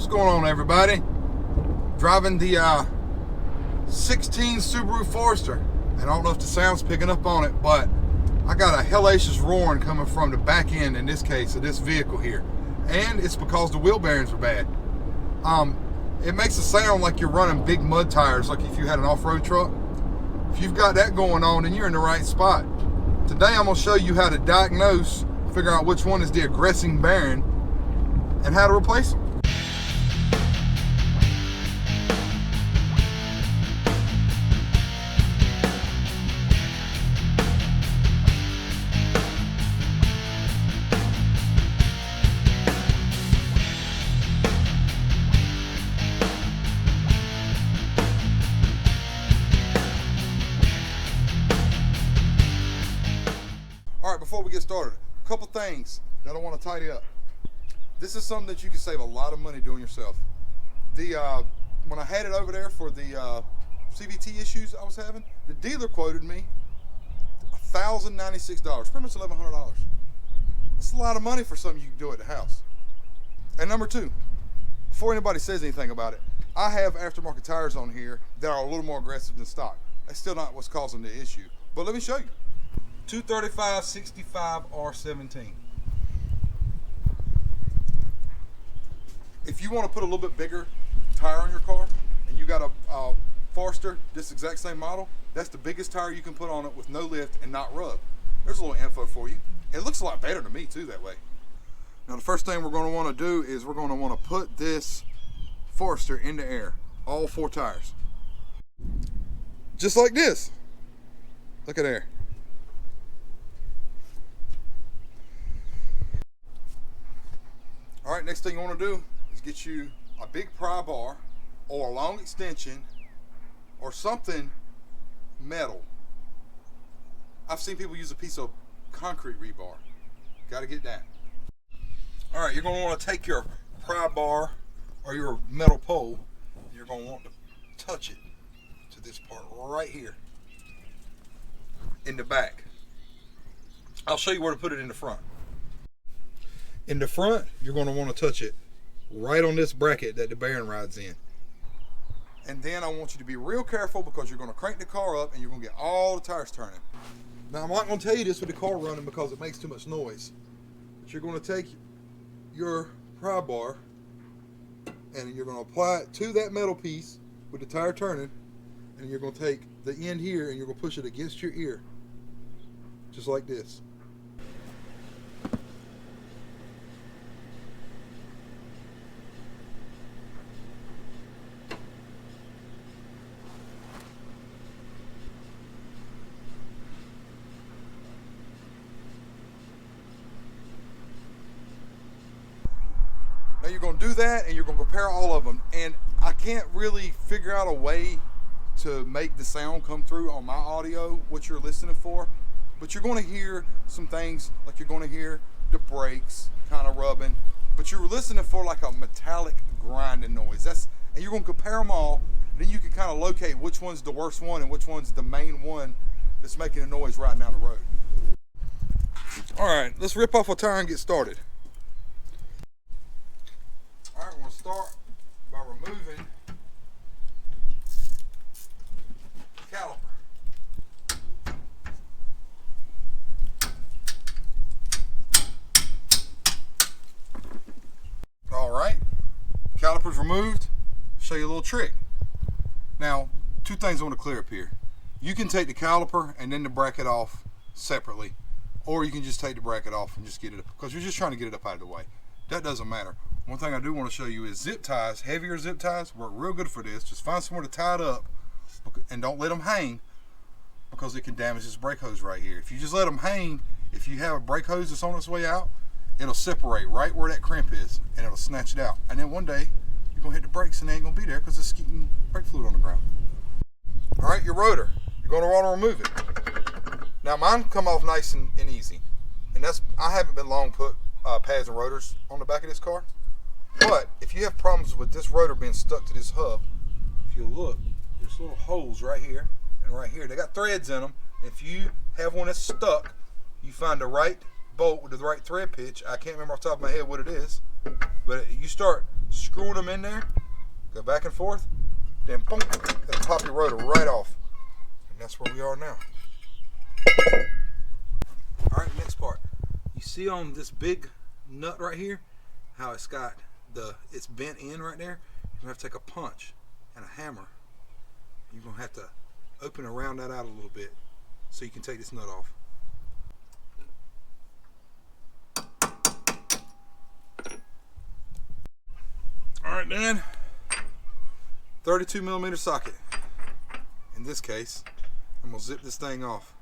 What's going on, everybody? Driving the 16 Subaru Forester, and I don't know if the sound's picking up on it, but I got a hellacious roaring coming from the back end, in this case, of this vehicle here, and it's because the wheel bearings are bad. It makes a sound like you're running big mud tires, like if you had an off-road truck. If you've got that going on, then you're in the right spot. Today I'm going to show you how to diagnose, figure out which one is the aggressing bearing, and how to replace them. Alright, before we get started, a couple things that I want to tidy up. This is something that you can save a lot of money doing yourself. When I had it over there for the CVT issues I was having, the dealer quoted me $1,096, pretty much $1,100. That's a lot of money for something you can do at the house. And number two, before anybody says anything about it, I have aftermarket tires on here that are a little more aggressive than stock. That's still not what's causing the issue, but let me show you. 235/65 R17. If you want to put a little bit bigger tire on your car and you got a Forester, this exact same model, that's the biggest tire you can put on it with no lift and not rub. There's a little info for you. It looks a lot better to me too that way. Now the first thing we're going to want to do is we're going to want to put this Forester in the air, all four tires. Just like this. Look at there. All right, next thing you want to do is get you a big pry bar or a long extension or something metal. I've seen people use a piece of concrete rebar. Got to get that. All right, you're going to want to take your pry bar or your metal pole, and you're going to want to touch it to this part right here in the back. I'll show you where to put it in the front. In the front, you're going to want to touch it right on this bracket that the bearing rides in. And then I want you to be real careful because you're going to crank the car up and you're going to get all the tires turning. Now, I'm not going to tell you this with the car running because it makes too much noise. But you're going to take your pry bar and you're going to apply it to that metal piece with the tire turning. And you're going to take the end here and you're going to push it against your ear. Just like this. Now you're going to do that and you're going to compare all of them, and I can't really figure out a way to make the sound come through on my audio what you're listening for, but you're going to hear some things, like you're going to hear the brakes kind of rubbing, but you're listening for like a metallic grinding noise. And you're going to compare them all, then you can kind of locate which one's the worst one and which one's the main one that's making a noise riding down the road. Alright, let's rip off a tire and get started. Alright, we're going to start by removing the caliper. Alright, caliper's removed. Show you a little trick. Now, two things I want to clear up here. You can take the caliper and then the bracket off separately, or you can just take the bracket off and just get it up, because you're just trying to get it up out of the way. That doesn't matter. One thing I do want to show you is zip ties. Heavier zip ties work real good for this. Just find somewhere to tie it up and don't let them hang, because it can damage this brake hose right here. If you just let them hang, if you have a brake hose that's on its way out, it'll separate right where that crimp is and it'll snatch it out. And then one day you're going to hit the brakes and they ain't going to be there because it's keeping brake fluid on the ground. All right, your rotor. You're going to want to remove it. Now mine come off nice and easy. And I haven't been long put pads and rotors on the back of this car. But if you have problems with this rotor being stuck to this hub, if you look, there's little holes right here and right here. They got threads in them. If you have one that's stuck, you find the right bolt with the right thread pitch. I can't remember off the top of my head what it is, but you start screwing them in there, go back and forth, then boom, it'll pop your rotor right off. And that's where we are now. All right, next part. You see on this big nut right here, how it's got it's bent in right there? You're gonna have to take a punch and a hammer. You're gonna have to open and round that out a little bit so you can take this nut off. All right, then, 32mm socket. In this case, I'm gonna zip this thing off.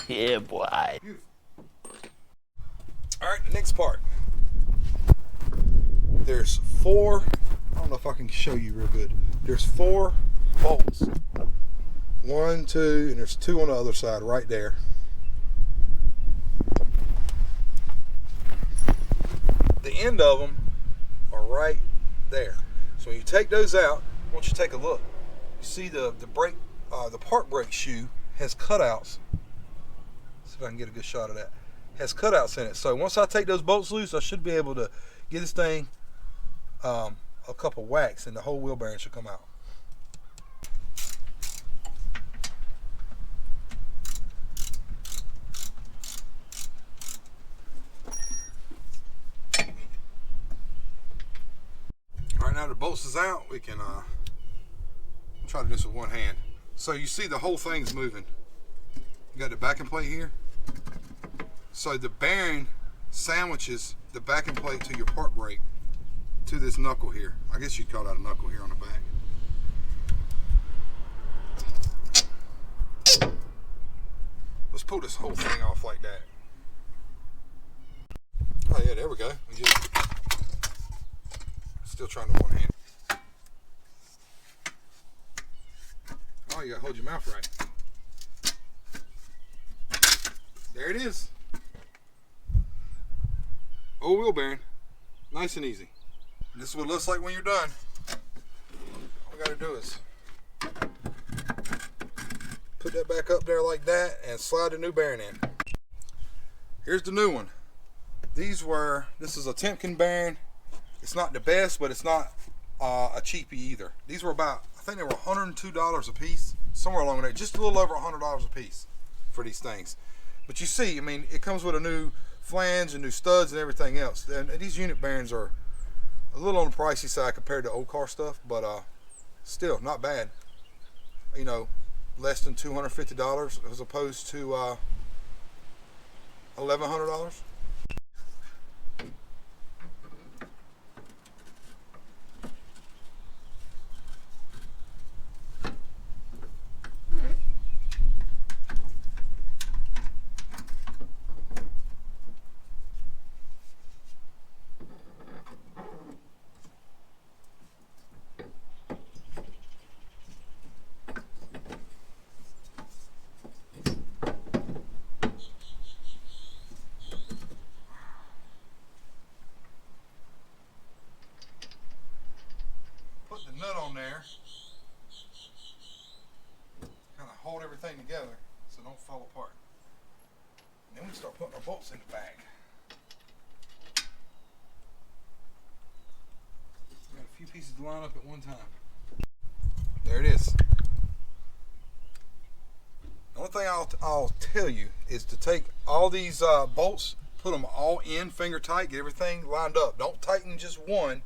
Yeah, boy. Beautiful. All right, the next part. There's 4, I don't know if I can show you real good. There's 4 bolts. 1, 2, and there's 2 on the other side right there. The end of them are right there. So when you take those out, I want you to take a look. You see the brake, the park brake shoe has cutouts. See if I can get a good shot of that. Has cutouts in it. So once I take those bolts loose, I should be able to get this thing a couple whacks and the whole wheel bearing should come out. Alright, now the bolts is out, we can try to do this with one hand. So you see the whole thing's moving. You got the backing plate here. So the bearing sandwiches the backing plate to your park brake to this knuckle here. I guess you'd call that a knuckle here on the back. Let's pull this whole thing off like that. Oh yeah, there we go. Still trying to one hand. Oh, you gotta hold your mouth right. There it is. Old wheel bearing. Nice and easy. This is what it looks like when you're done. All we gotta do is put that back up there like that and slide the new bearing in. Here's the new one. This is a Temkin bearing. It's not the best, but it's not a cheapie either. These were about, I think they were $102 a piece, somewhere along there, just a little over $100 a piece for these things. But you see, I mean, it comes with a new flange and new studs and everything else. And these unit bearings are a little on the pricey side compared to old car stuff, but still not bad. You know, less than $250 as opposed to $1,100. Put the nut on there, kind of hold everything together so it don't fall apart. And then we start putting our bolts in the back. We got a few pieces to line up at one time. There it is. The only thing I'll tell you is to take all these bolts, put them all in finger tight, get everything lined up. Don't tighten just one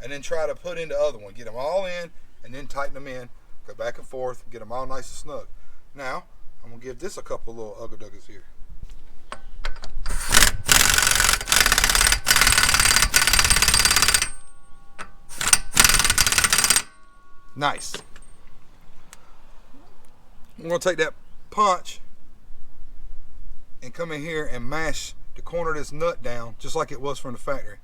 and then try to put in the other one. Get them all in and then tighten them in. Go back and forth, get them all nice and snug. Now, I'm gonna give this a couple little ugga-duggas here. Nice. I'm gonna take that punch and come in here and mash the corner of this nut down just like it was from the factory.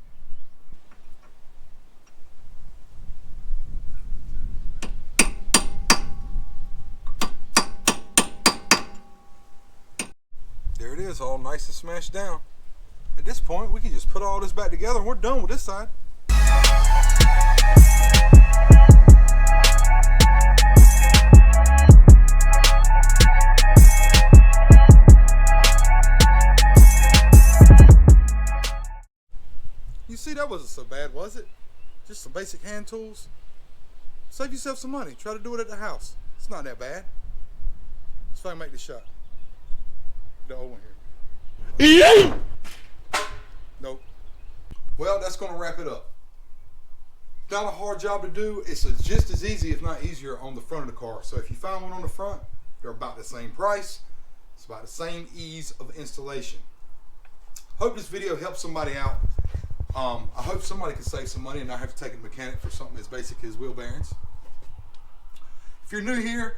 There it is, all nice and smashed down. At this point, we can just put all this back together and we're done with this side. so bad, was it? Just some basic hand tools. Save yourself some money. Try to do it at the house. It's not that bad. Let's try and make the shot. The old one here. Yeah. Nope. Well, that's going to wrap it up. Not a hard job to do. It's just as easy, if not easier, on the front of the car. So if you find one on the front, they're about the same price. It's about the same ease of installation. Hope this video helps somebody out. I hope somebody can save some money and not have to take a mechanic for something as basic as wheel bearings. If you're new here,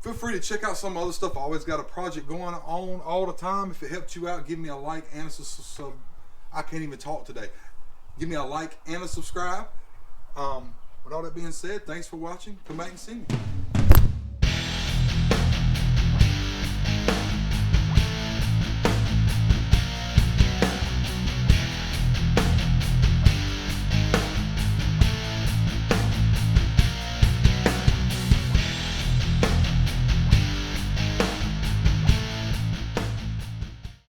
feel free to check out some other stuff. I always got a project going on all the time. If it helped you out, give me a like and a sub. I can't even talk today. Give me a like and a subscribe. With all that being said, thanks for watching. Come back and see me.